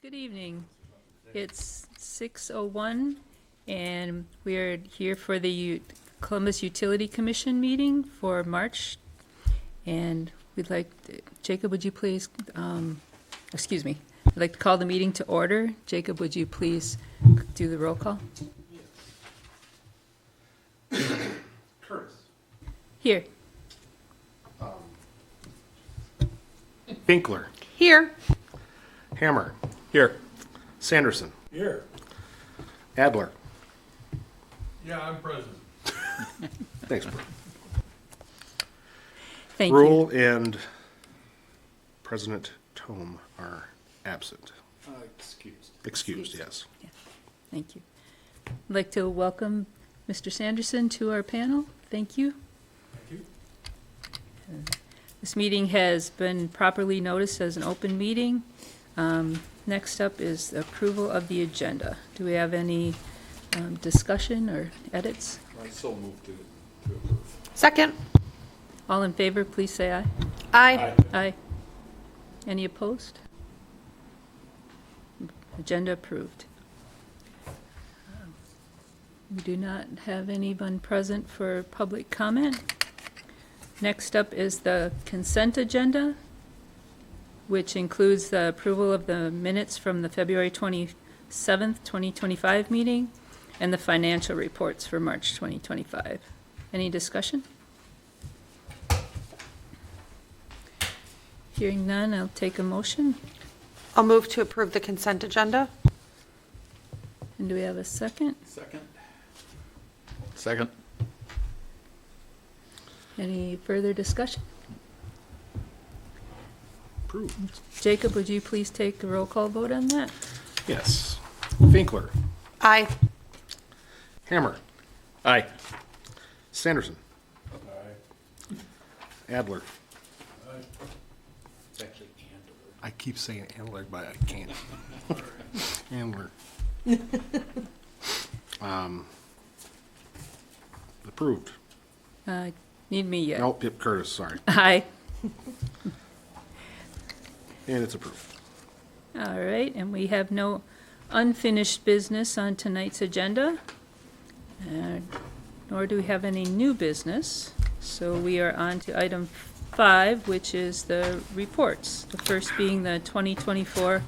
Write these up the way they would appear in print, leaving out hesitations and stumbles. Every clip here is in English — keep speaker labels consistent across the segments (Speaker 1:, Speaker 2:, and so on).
Speaker 1: Good evening. It's 6:01 and we are here for the Columbus Utility Commission meeting for March. And we'd like, Jacob, would you please, excuse me, I'd like to call the meeting to order. Jacob, would you please do the roll call?
Speaker 2: Curtis.
Speaker 1: Here.
Speaker 2: Finkler.
Speaker 3: Here.
Speaker 2: Hammer. Here. Sanderson.
Speaker 4: Here.
Speaker 2: Adler.
Speaker 4: Yeah, I'm present.
Speaker 2: Thanks, bro.
Speaker 1: Thank you.
Speaker 2: Rule and President Tome are absent. Excused, yes.
Speaker 1: Thank you. I'd like to welcome Mr. Sanderson to our panel. Thank you.
Speaker 4: Thank you.
Speaker 1: This meeting has been properly noticed as an open meeting. Next up is the approval of the agenda. Do we have any discussion or edits?
Speaker 4: I so moved to approve.
Speaker 3: Second.
Speaker 1: All in favor, please say aye.
Speaker 3: Aye.
Speaker 1: Aye. Any opposed? Agenda approved. We do not have anyone present for public comment. Next up is the consent agenda, which includes the approval of the minutes from the February 27th, 2025 meeting and the financial reports for March 2025. Any discussion? Hearing none, I'll take a motion.
Speaker 3: I'll move to approve the consent agenda.
Speaker 1: And do we have a second?
Speaker 4: Second.
Speaker 1: Any further discussion?
Speaker 2: Approved.
Speaker 1: Jacob, would you please take a roll call vote on that?
Speaker 2: Yes. Finkler.
Speaker 3: Aye.
Speaker 2: Hammer.
Speaker 4: Aye.
Speaker 2: Sanderson.
Speaker 4: Aye.
Speaker 2: Adler.
Speaker 4: Aye.
Speaker 2: It's actually Andler. I keep saying Andler, but I can't. Andler. Approved.
Speaker 1: Need me yet?
Speaker 2: Nope, yep, Curtis, sorry.
Speaker 1: Aye.
Speaker 2: And it's approved.
Speaker 1: All right, and we have no unfinished business on tonight's agenda, nor do we have any new business. So we are on to item 5, which is the reports. The first being the 2024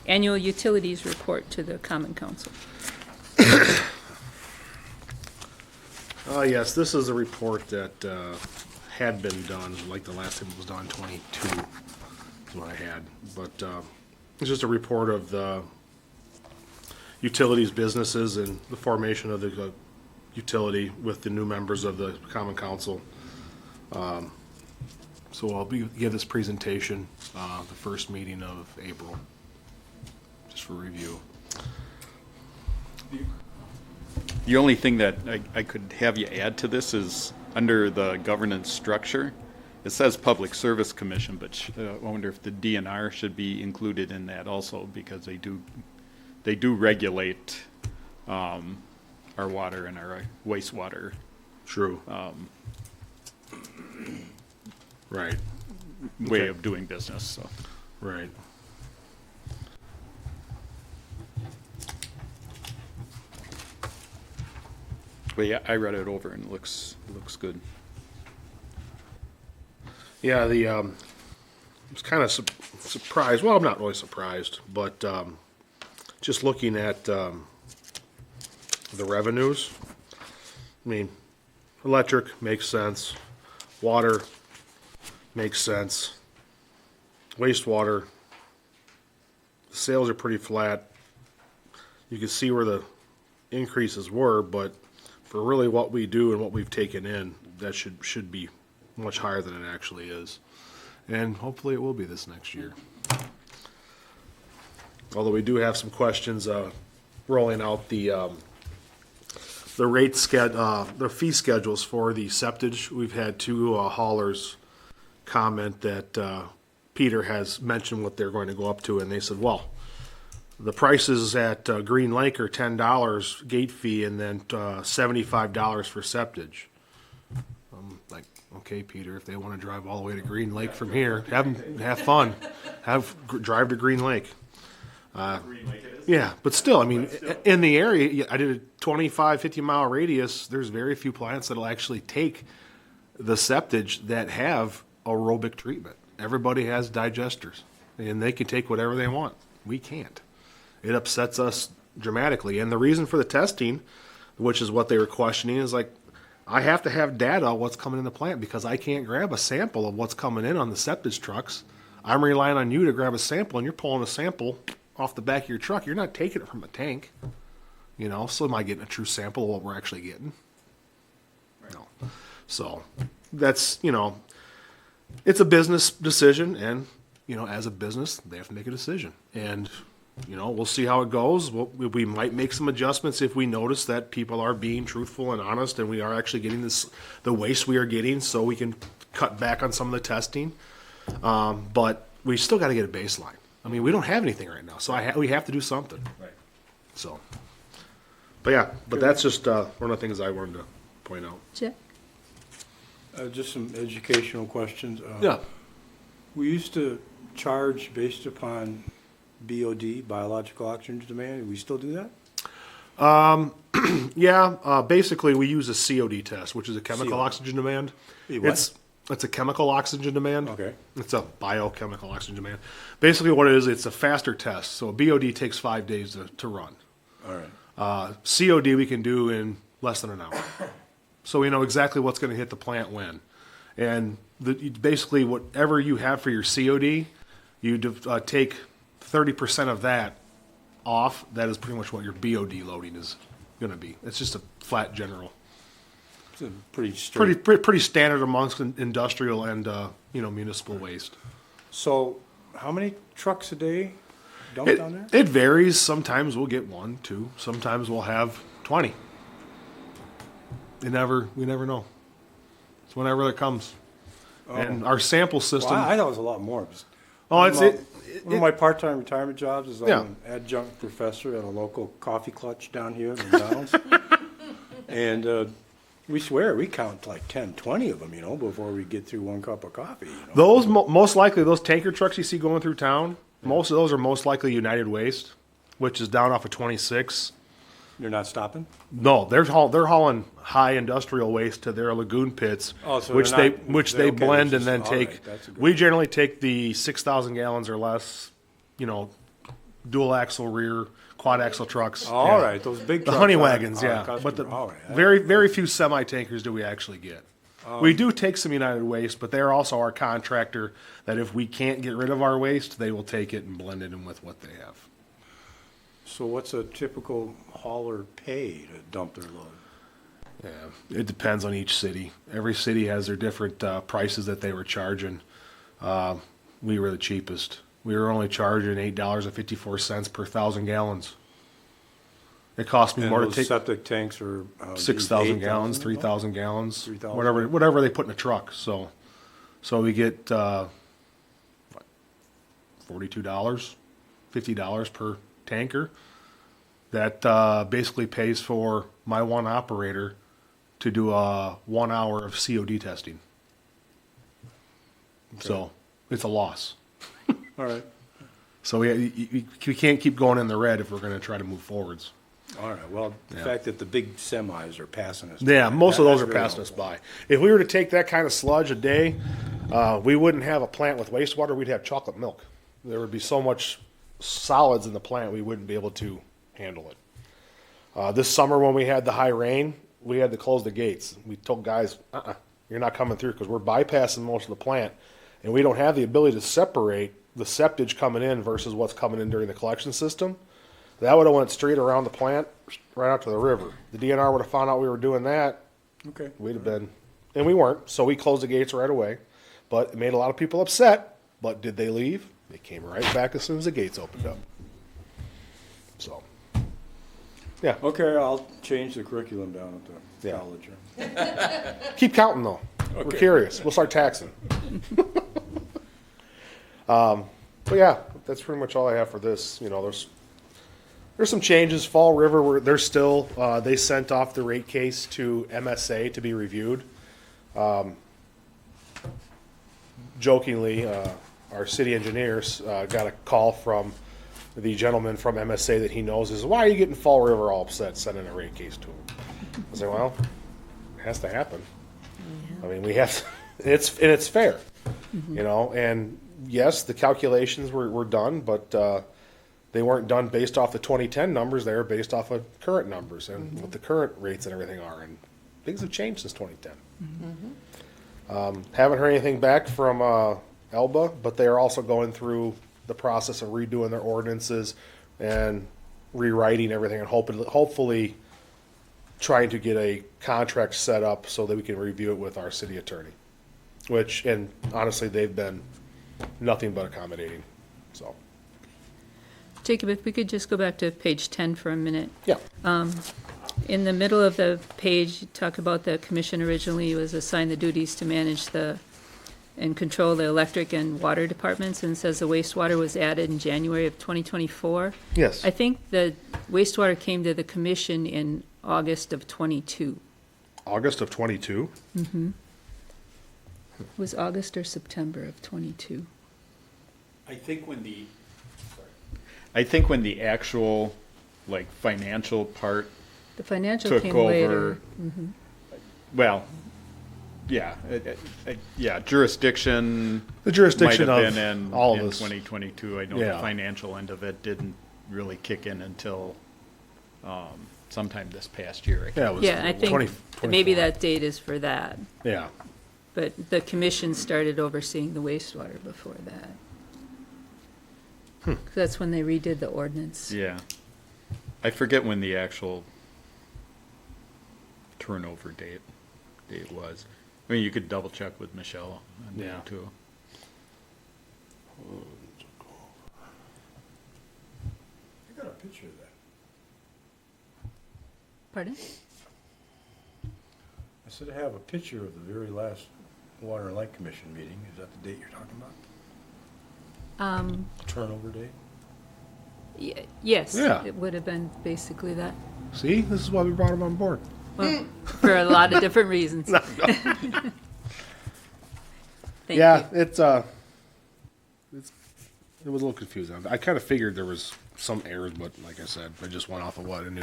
Speaker 1: Annual Utilities Report to the Common Council.
Speaker 2: Yes, this is a report that had been done, like the last time it was done, 22 is what I had. But it's just a report of the utilities businesses and the formation of the utility with the new members of the Common Council. So I'll give this presentation the first meeting of April, just for review.
Speaker 5: The only thing that I could have you add to this is under the governance structure, it says Public Service Commission, but I wonder if the DNR should be included in that also, because they do regulate our water and our wastewater.
Speaker 2: True. Right.
Speaker 5: Way
Speaker 2: Okay.
Speaker 5: of doing business. So
Speaker 2: Right.
Speaker 5: but yeah, I read it over and it looks good.
Speaker 2: Yeah, I was kind of surprised. Well, I'm not really surprised, but just looking at the revenues. I mean, electric makes sense. Water makes sense. Wastewater, the sales are pretty flat. You can see where the increases were, but for really what we do and what we've taken in, that should be much higher than it actually is. And hopefully it will be this next year. Although we do have some questions rolling out the fee schedules for the septage. We've had two haulers comment that Peter has mentioned what they're going to go up to, and they said, well, the prices at Green Lake are $10 gate fee and then $75 for septage. I'm like, okay, Peter, if they want to drive all the way to Green Lake from here, have fun. Drive to Green Lake. Yeah, but still, I mean, in the area, I did a 25, 50-mile radius. There's very few plants that'll actually take the septage that have aerobic treatment. Everybody has digesters, and they can take whatever they want. We can't. It upsets us dramatically. And the reason for the testing, which is what they were questioning, is like, I have to have data on what's coming in the plant because I can't grab a sample of what's coming in on the septage trucks. I'm relying on you to grab a sample, and you're pulling a sample off the back of your truck. You're not taking it from a tank, so am I getting a true sample of what we're actually getting? No. So that's, it's a business decision, and, as a business, they have to make a decision. And, we'll see how it goes. We might make some adjustments if we notice that people are being truthful and honest, and we are actually getting the waste we are getting, so we can cut back on some of the testing. But we still got to get a baseline. I mean, we don't have anything right now, so we have to do something.
Speaker 4: Right.
Speaker 2: So, but that's just one of the things I wanted to point out.
Speaker 1: Jack?
Speaker 6: Just some educational questions.
Speaker 2: Yeah.
Speaker 6: We used to charge based upon BOD, biological oxygen demand. Do we still do that?
Speaker 2: Yeah. Basically, we use a COD test, which is a chemical
Speaker 6: COD.
Speaker 2: oxygen demand.
Speaker 6: What?
Speaker 2: It's a chemical oxygen demand.
Speaker 6: Okay.
Speaker 2: It's a biochemical oxygen demand. Basically, what it is, it's a faster test. So a BOD takes 5 days to run.
Speaker 6: All right.
Speaker 2: COD we can do in less than an hour. So we know exactly what's going to hit the plant when. And basically, whatever you have for your COD, you take 30% of that off. That is pretty much what your BOD loading is going to be. It's just a flat general.
Speaker 6: It's a pretty straight.
Speaker 2: Pretty standard amongst industrial and municipal waste.
Speaker 6: So, how many trucks a day dump down there?
Speaker 2: It varies. Sometimes we'll get 1, 2. Sometimes we'll have 20. We never know. It's whenever it comes. And our sample system.
Speaker 6: Well, I thought it was a lot more.
Speaker 2: One
Speaker 6: of my part-time retirement jobs is I'm
Speaker 2: Yeah.
Speaker 6: an adjunct professor at a local coffee clutch down here in Downs. And we swear we count like 10, 20 of them, before we get through one cup of coffee.
Speaker 2: Those most likely those tanker trucks you see going through town. Most of those are most likely United Waste, which is down off of 26.
Speaker 6: You're not stopping?
Speaker 2: No, they're hauling high industrial waste to their lagoon pits,
Speaker 6: Oh, so
Speaker 2: which
Speaker 6: they're
Speaker 2: they
Speaker 6: not-
Speaker 2: which
Speaker 6: they're
Speaker 2: they
Speaker 6: okay,
Speaker 2: blend
Speaker 6: it's
Speaker 2: and then
Speaker 6: just-
Speaker 2: take.
Speaker 6: alright, that's a good
Speaker 2: We
Speaker 6: one.
Speaker 2: generally take the 6,000 gallons or less, dual axle rear, quad axle trucks.
Speaker 6: All
Speaker 2: Yeah.
Speaker 6: right, those big
Speaker 2: The
Speaker 6: trucks
Speaker 2: honey
Speaker 6: are-
Speaker 2: wagons,
Speaker 6: are
Speaker 2: yeah.
Speaker 6: customer-
Speaker 2: But the
Speaker 6: all right.
Speaker 2: very few semi tankers do we actually get. We do take some United Waste, but they're also our contractor. That if we can't get rid of our waste, they will take it and blend it in with what they have.
Speaker 6: So what's a typical hauler pay to dump their load?
Speaker 2: Yeah, it depends on each city. Every city has their different prices that they were charging. We were the cheapest. We were only charging $8.54 per 1,000 gallons. It cost me
Speaker 6: And
Speaker 2: more to
Speaker 6: those
Speaker 2: take
Speaker 6: septic tanks are
Speaker 2: 6,000 gallons,
Speaker 6: 8,000?
Speaker 2: 3,000 gallons,
Speaker 6: 3,000.
Speaker 2: whatever they put in a truck. So we get $42, $50 per tanker. That basically pays for my one operator to do 1 hour of COD testing. So it's a loss.
Speaker 6: All right,
Speaker 2: So we can't keep going in the red if we're going to try to move forwards.
Speaker 6: all right. Well, the
Speaker 2: Yeah.
Speaker 6: fact that the big semis are passing us.
Speaker 2: Yeah,
Speaker 6: by,
Speaker 2: most of those are
Speaker 6: that's very
Speaker 2: passing us
Speaker 6: helpful.
Speaker 2: by. If we were to take that kind of sludge a day, we wouldn't have a plant with wastewater. We'd have chocolate milk. There would be so much solids in the plant, we wouldn't be able to handle it. This summer when we had the high rain, we had to close the gates. We told guys, you're not coming through because we're bypassing most of the plant, and we don't have the ability to separate the septage coming in versus what's coming in during the collection system. That would have went straight around the plant, right out to the river. The DNR would have found out we were doing that.
Speaker 6: Okay.
Speaker 2: We'd have been, and we weren't, so we closed the gates right away. But it made a lot of people upset. But did they leave? They came right back as soon as the gates opened up. So, yeah.
Speaker 6: Okay, I'll change the curriculum down at the
Speaker 2: Yeah.
Speaker 6: college.
Speaker 2: Keep counting though. We're
Speaker 6: Okay.
Speaker 2: curious. We'll start taxing. But yeah, that's pretty much all I have for this. There's some changes. Fall River, they're still, they sent off the rate case to MSA to be reviewed. Jokingly, our city engineers got a call from the gentleman from MSA that he knows is, why are you getting Fall River all upset sending a rate case to him? I said, well, it has to happen. I mean, we have, it's fair, you know, and yes, the calculations were done, but, they weren't done based off the 2010 numbers, they were based off of current numbers and what the current rates and everything are, and things have changed since 2010. Haven't heard anything back from, Elba, but they are also going through the process of redoing their ordinances and rewriting everything and hopefully trying to get a contract set up so that we can review it with our city attorney. Which, and honestly, they've been nothing but accommodating, so,
Speaker 1: Jacob, if we could just go back to page 10 for a minute.
Speaker 2: yeah.
Speaker 1: In the middle of the page, you talk about the commission originally was assigned the duties to manage and control the electric and water departments, and says the wastewater was added in January of 2024.
Speaker 2: Yes.
Speaker 1: I think the wastewater came to the commission in August of '22.
Speaker 2: August of 22.
Speaker 1: Was August or September of '22?
Speaker 5: I think when the actual, like, financial part
Speaker 1: The financial
Speaker 5: took
Speaker 1: came
Speaker 5: over,
Speaker 1: later.
Speaker 5: well, yeah, yeah, jurisdiction.
Speaker 2: The jurisdiction
Speaker 5: might have
Speaker 2: of
Speaker 5: been in,
Speaker 2: all of
Speaker 5: in
Speaker 2: us.
Speaker 5: 2022. I know the
Speaker 2: Yeah.
Speaker 5: financial end of it didn't really kick in until sometime this past year. I
Speaker 2: Yeah, it
Speaker 5: can't-
Speaker 2: was
Speaker 1: Yeah, I think
Speaker 2: 20
Speaker 1: maybe
Speaker 2: 24.
Speaker 1: that date is for that.
Speaker 2: Yeah.
Speaker 1: But the commission started overseeing the wastewater before that. That's when they redid the ordinance.
Speaker 5: Yeah. I forget when the actual turnover date was. I mean, you could double check with Michelle on
Speaker 2: Yeah.
Speaker 5: that too.
Speaker 6: I got a picture of that.
Speaker 1: Pardon?
Speaker 6: I said I have a picture of the very last Water and Light Commission meeting. Is that the date you're talking about? Turnover date?
Speaker 1: Yes.
Speaker 2: Yeah.
Speaker 1: It would have been basically that.
Speaker 2: See, this is why we brought him on board.
Speaker 1: Well, for a lot of different reasons. Thank
Speaker 2: Yeah,
Speaker 1: you.
Speaker 2: it was a little confusing. I kind of figured there was some errors, but like I said, I just went off of what I knew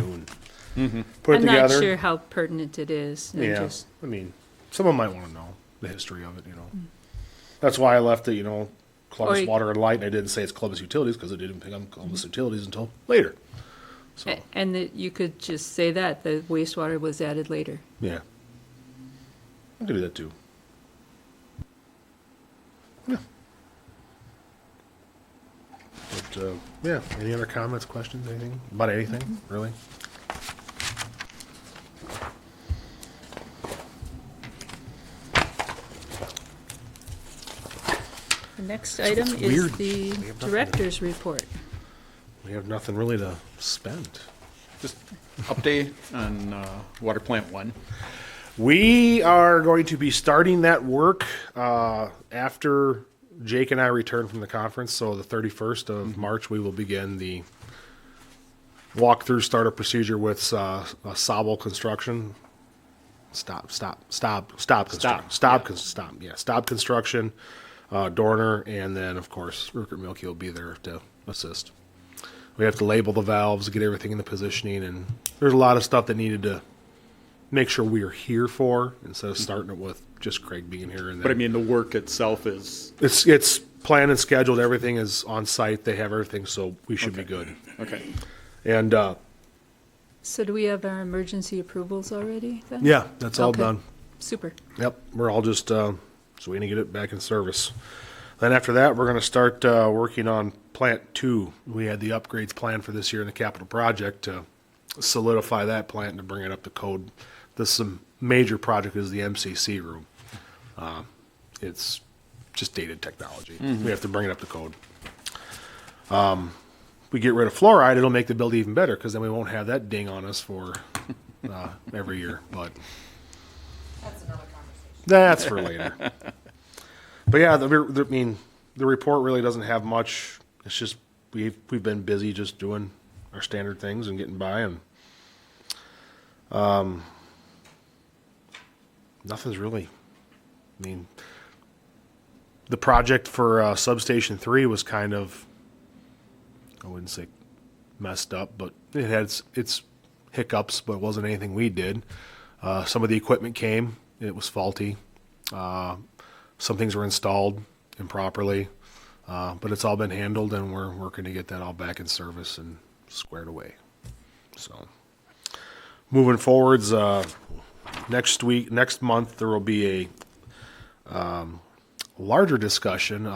Speaker 2: and put it
Speaker 1: I'm not
Speaker 2: together.
Speaker 1: sure how pertinent it is. I
Speaker 2: Yeah,
Speaker 1: just-
Speaker 2: I mean, someone might want to know the history of it, you know. That's why I left it, you know, Columbus
Speaker 1: Or-
Speaker 2: Water and Light, and I didn't say it's Columbus Utilities because it didn't pick up Columbus Utilities until later. So,
Speaker 1: And that you could just say that, the wastewater was added later.
Speaker 2: yeah. I can do that too. Yeah. But, yeah, any other comments, questions, anything? About anything, really?
Speaker 1: The next item is
Speaker 2: weird.
Speaker 1: the
Speaker 2: We have nothing.
Speaker 1: director's report.
Speaker 2: We have nothing really to spend.
Speaker 5: Just update on Water Plant 1.
Speaker 2: We are going to be starting that work after Jake and I return from the conference. So the 31st of March, we will begin the walkthrough startup procedure with Sabel Construction. Stop Construction, Dorner, and then of course Rupert Milky will be there to assist. We have to label the valves, get everything in the positioning, and there's a lot of stuff that needed to make sure we are here for instead of starting it with just Craig being here. And
Speaker 5: But I
Speaker 2: then
Speaker 5: mean, the work itself is,
Speaker 2: it's planned and scheduled. Everything is on site. They have everything, so we should be good.
Speaker 5: okay.
Speaker 2: And
Speaker 1: So do we have our emergency approvals already then?
Speaker 2: yeah, that's all
Speaker 1: Okay.
Speaker 2: done.
Speaker 1: Super.
Speaker 2: Yep, we're all just waiting to get it back in service. Then after that, we're going to start working on Plant 2. We had the upgrades planned for this year in the capital project to solidify that plant and to bring it up to code. This major project is the MCC room. It's just dated technology. We have to bring it up to code. We get rid of fluoride, it'll make the build even better because then we won't have that ding on us for every year. But that's for later. But yeah, the report really doesn't have much. It's just we've been busy just doing our standard things and getting by, and nothing's really. I mean, the project for Substation 3 was kind of I wouldn't say messed up, but it had its hiccups, but it wasn't anything we did. Some of the equipment came, it was faulty. Some things were installed improperly, but it's all been handled, and we're working to get that all back in service and squared away. So, moving forwards, next month, there will be a larger discussion.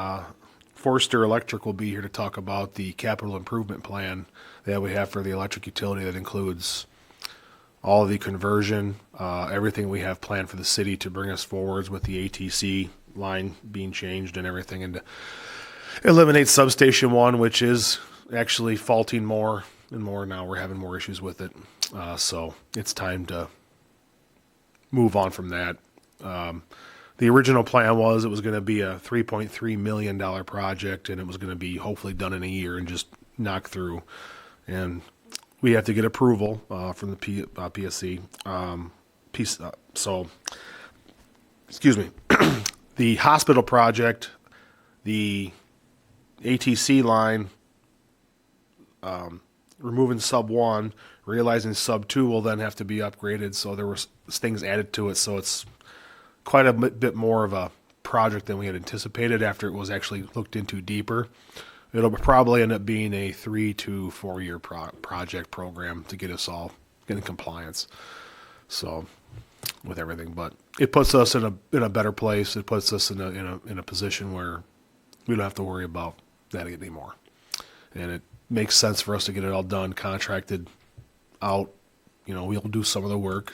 Speaker 2: Forrester Electric will be here to talk about the capital improvement plan that we have for the electric utility that includes all of the conversion, everything we have planned for the city to bring us forwards with the ATC line being changed and everything, and to eliminate substation 1, which is actually faulting more and more now. We're having more issues with it. So it's time to move on from that. The original plan was it was going to be a $3.3 million project, and it was going to be hopefully done in a year and just knock through. And we have to get approval from the PSC. So, excuse me. The hospital project, the ATC line, removing sub 1, realizing sub 2 will then have to be upgraded. So there were things added to it. So it's quite a bit more of a project than we had anticipated after it was actually looked into deeper. It'll probably end up being a 3 to 4 year project program to get us all in compliance. So with everything, but it puts us in a better place. It puts us in a position where we don't have to worry about that anymore. And it makes sense for us to get it all done, contracted out. You know, we'll do some of the work,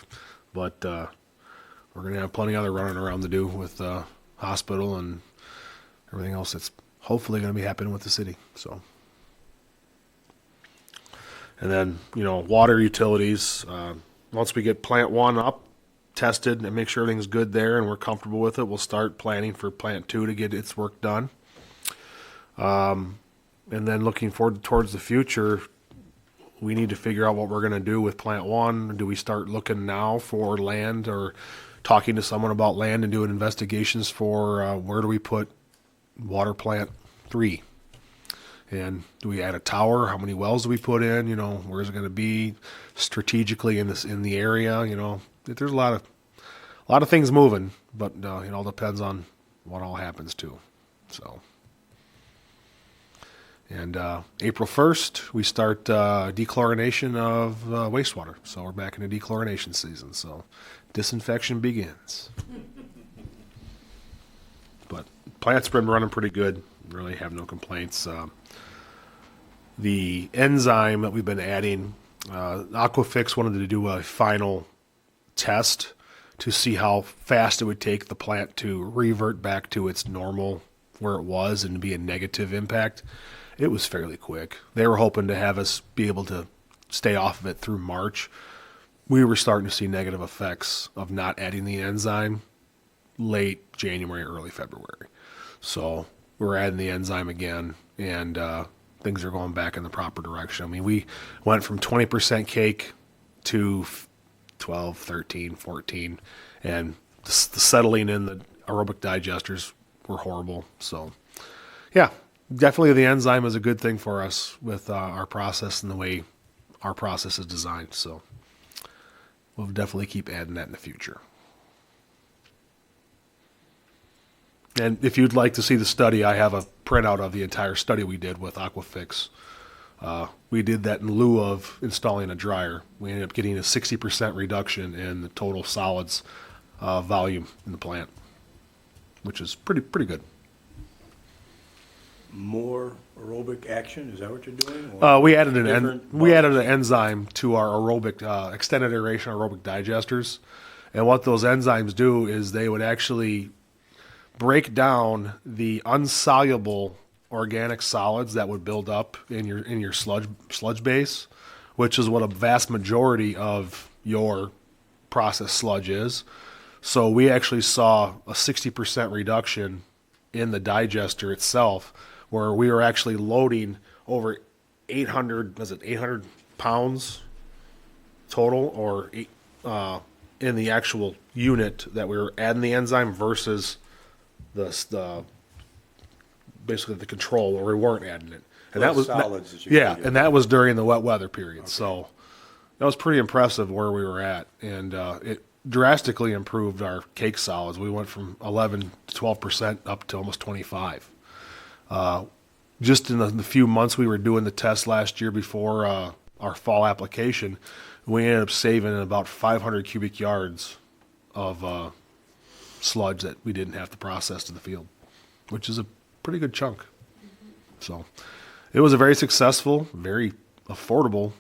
Speaker 2: but we're going to have plenty other running around to do with the hospital and everything else that's hopefully going to be happening with the city. So, and then, you know, water utilities, once we get plant 1 up, tested, and make sure everything's good there and we're comfortable with it, we'll start planning for plant 2 to get its work done. And then looking forward towards the future, we need to figure out what we're going to do with plant 1. Do we start looking now for land, or talking to someone about land and doing investigations for where do we put water plant 3? And do we add a tower? How many wells do we put in? You know, where's it going to be strategically in the area? You know, there's a lot of things moving, but it all depends on what all happens too. So, and April 1st we start dechlorination of wastewater. So we're back into dechlorination season. So disinfection begins. But plant's been running pretty good. Really have no complaints. The enzyme that we've been adding, Aquafix wanted to do a final test to see how fast it would take the plant to revert back to its normal where it was and be a negative impact. It was fairly quick. They were hoping to have us be able to stay off of it through March. We were starting to see negative effects of not adding the enzyme late January, early February. So we're adding the enzyme again, and things are going back in the proper direction. I mean, we went from 20% cake to 12, 13, 14, and the settling in the aerobic digesters were horrible. So, yeah, definitely the enzyme is a good thing for us with our process and the way our process is designed. So we'll definitely keep adding that in the future. And if you'd like to see the study, I have a printout of the entire study we did with Aquafix. We did that in lieu of installing a dryer. We ended up getting a 60% reduction in the total solids volume in the plant, which is pretty good.
Speaker 6: More aerobic action, is that what you're doing?
Speaker 2: We added
Speaker 6: Different
Speaker 2: an enzyme to our aerobic extended aeration aerobic digesters, and what those enzymes do is they would actually break down the unsoluble organic solids that would build up in your sludge base, which is what a vast majority of your processed sludge is. So we actually saw a 60% reduction in the digester itself, where we were actually loading over 800 pounds total, or in the actual unit that we were adding the enzyme versus the basically the control where we weren't adding it. And that was,
Speaker 6: Solids that you
Speaker 2: yeah,
Speaker 6: feed it.
Speaker 2: and that was during the wet weather period, so that was pretty impressive where we were at. And, it drastically improved our cake solids. We went from 11 to 12% up to almost 25. Just in the few months we were doing the test last year before, our fall application, we ended up saving about 500 cubic yards of, sludge that we didn't have to process to the field, which is a pretty good chunk. So it was a very successful, very affordable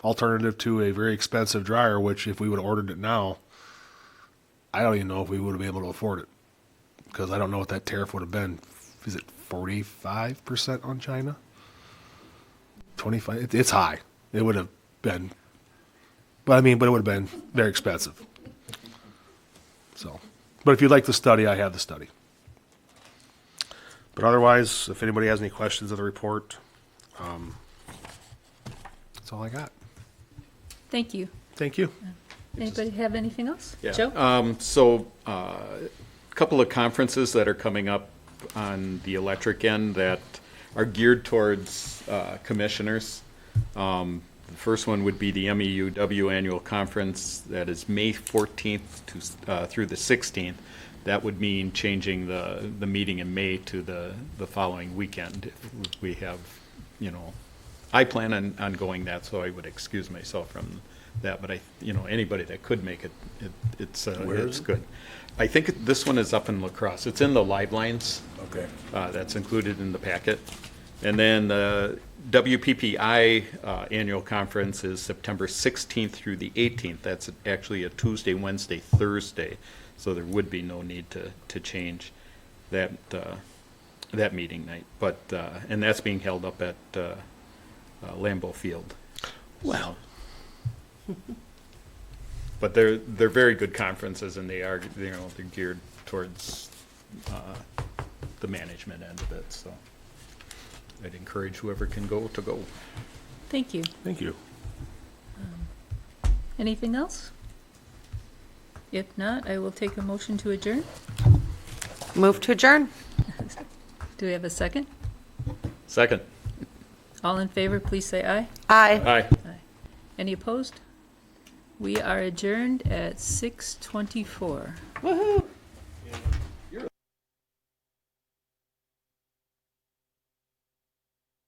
Speaker 2: alternative to a very expensive dryer, which if we would have ordered it now, I don't even know if we would have been able to afford it, because I don't know what that tariff would have been. Is it 45% on China? 25? It's high. It would have been, but it would have been very expensive. So, but if you'd like the study, I have the study. But otherwise, if anybody has any questions of the report, that's all I got.
Speaker 1: Thank you.
Speaker 2: Thank you.
Speaker 1: Anybody have anything else?
Speaker 5: Yeah.
Speaker 1: Joe?
Speaker 5: So, a couple of conferences that are coming up on the electric end that are geared towards commissioners. The first one would be the MEUW Annual Conference. That is May 14th through the 16th. That would mean changing the meeting in May to the following weekend. If we have, I plan on going that, so I would excuse myself from that. But anybody that could make it, it's good. I think this one is up in La Crosse. It's in the Live Lines.
Speaker 6: Okay.
Speaker 5: That's included in the packet. And then the WPPI Annual Conference is September 16th through the 18th. That's actually a Tuesday, Wednesday, Thursday. So there would be no need to change that meeting night. But and that's being held up at Lambeau Field.
Speaker 2: Well.
Speaker 5: But they're very good conferences, and they're geared towards the management end of it. So I'd encourage whoever can go to go.
Speaker 1: Thank you.
Speaker 2: Thank you.
Speaker 1: Anything else? If not, I will take a motion to adjourn.
Speaker 3: Move to adjourn?
Speaker 1: Do we have a second?
Speaker 5: Second.
Speaker 1: All in favor, please say aye.
Speaker 3: Aye.
Speaker 5: Aye.
Speaker 1: Any opposed? We are adjourned at 6:24.
Speaker 3: Woohoo!